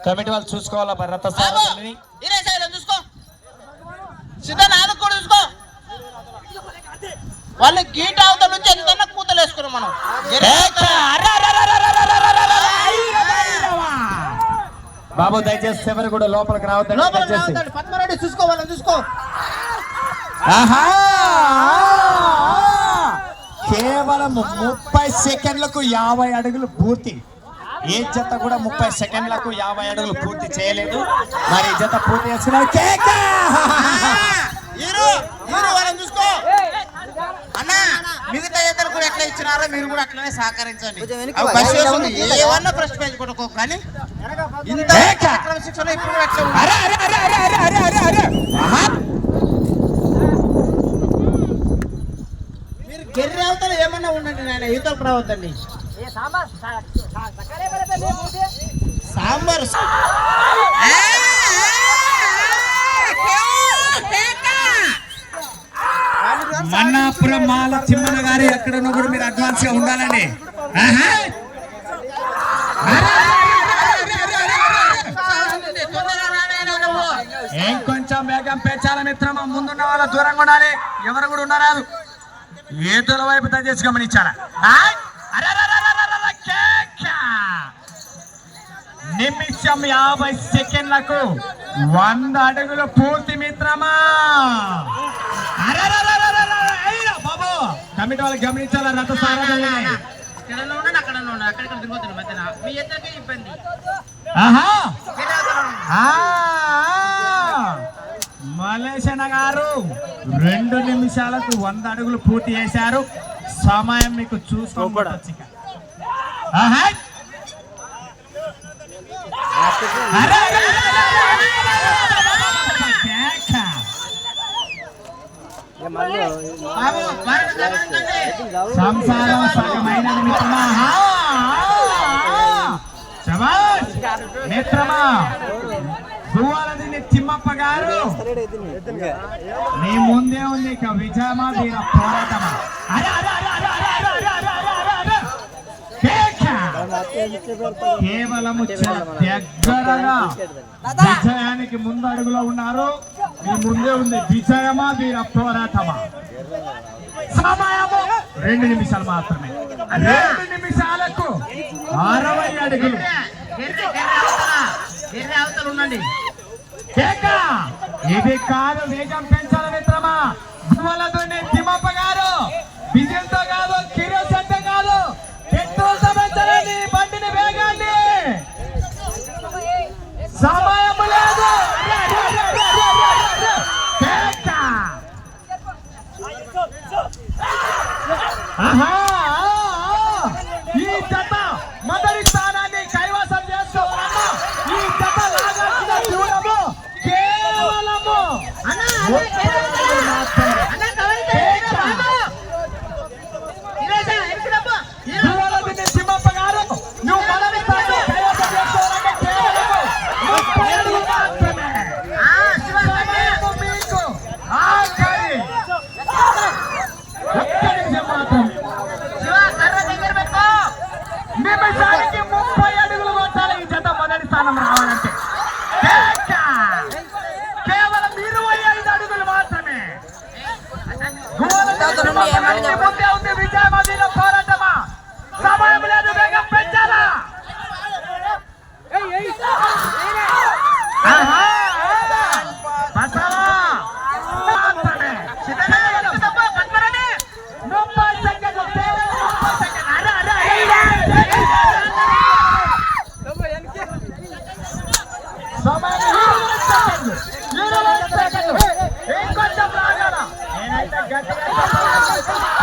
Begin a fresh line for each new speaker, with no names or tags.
Committee వాళ్ళు చూసుకోవాలా రథ సారథిని
చూసుకో సిద్ధ నాలుగు కూడా చూసుకో వాళ్ళు గీట అవతల నుంచి ఎంత కూతలు వేసుకున్నాం మనం
బాబు దయచేసి ఎవరు కూడా లోపలికి రావద్దండి
పద్మారెడ్డి చూసుకోవాలని చూసుకో
కేవలం 30 సెకండ్లకు 50 అడుగులు పూర్తి. ఏ జత కూడా 30 సెకండ్లకు 50 అడుగులు పూర్తి చేయలేదు. మరి జత పూర్తి చేసిన
చూసుకో అన్నా మిగతా జతలు కూడా ఎట్లా ఇచ్చినారో మీరు కూడా అట్లనే సహకరించండి. ఏమన్నా ప్రశ్న పెంచుకోవడం కానీ ఇంత శిక్షణ ఇప్పుడు మీరు గెర్రె అవతల ఏమన్నా ఉండండి నాయన ఈతలు రావద్దండి. సాంబార్
మన్నాపురం మాల చిమ్మన్న గారు ఎక్కడున్నా కూడా మీరు అడ్వాన్స్ గా ఉండాలండి. ఇంకొంచెం వేగం పెంచాల మిత్రమా. ముందున్న వాళ్ళ దూరంగా ఉండాలి. ఎవరు కూడా ఉండరాదు. ఏతుల వైపు దయచేసి గమనించాలా. నిమిషం 50 సెకండ్లకు 100 అడుగులు పూర్తి మిత్రమా. బాబు కమిటీ వాళ్ళకి గమనించాలా. రథ సారథి మలేషన్న గారు 2 నిమిషాలకు 100 అడుగులు పూర్తి చేశారు. సమయం మీకు చూసుకోవచ్చు. సంసారం సగమైన మిత్రమా. మిత్రమా దువ్వాలది తిమ్మప్ప గారు నీ ముందే ఉంది. ఇక విజయమా వీర పోరాటమా. కేవలం దగ్గరగా విజయానికి ముందు అడుగులో ఉన్నారు. మీ ముందే ఉంది. విజయమా వీర పోరాటమా. సమయము 2 నిమిషాలు మాత్రమే. 2 నిమిషాలకు 60 అడుగులు.
ఉండండి.
ఇది కాదు వేగం పెంచాల మిత్రమా. దువ్వలతోనే తిమ్మప్ప గారు విజయంతో కాదు, కిరోసంతో కాదు, పెట్రోల్తో పెంచాలండి బండిని వేగాన్ని. సమయం లేదు. ఈ జత మొదటి స్థానాన్ని కైవసం చేసుకోవాలన్నా ఈ జత లాగాల్సిన దూరము కేవలము తిమ్మప్ప గారు నువ్వు మొదటి స్థానం కైవసం చేసుకోవాలంటే కేవలము 30 అడుగులు మాత్రమే. మీకు ఆఖరి ఒక్క నిమిషం మాత్రం. నిమిషానికి 30 అడుగులు కొట్టాలి ఈ జత మొదటి స్థానం రావాలంటే. కేవలం 25 అడుగులు మాత్రమే. ముందే ఉంది విజయమదీన పోరాటమా. సమయం లేదు. వేగం పెంచాలా. ఇంకొంచెం రాగల. నేనైతే గట్టిగా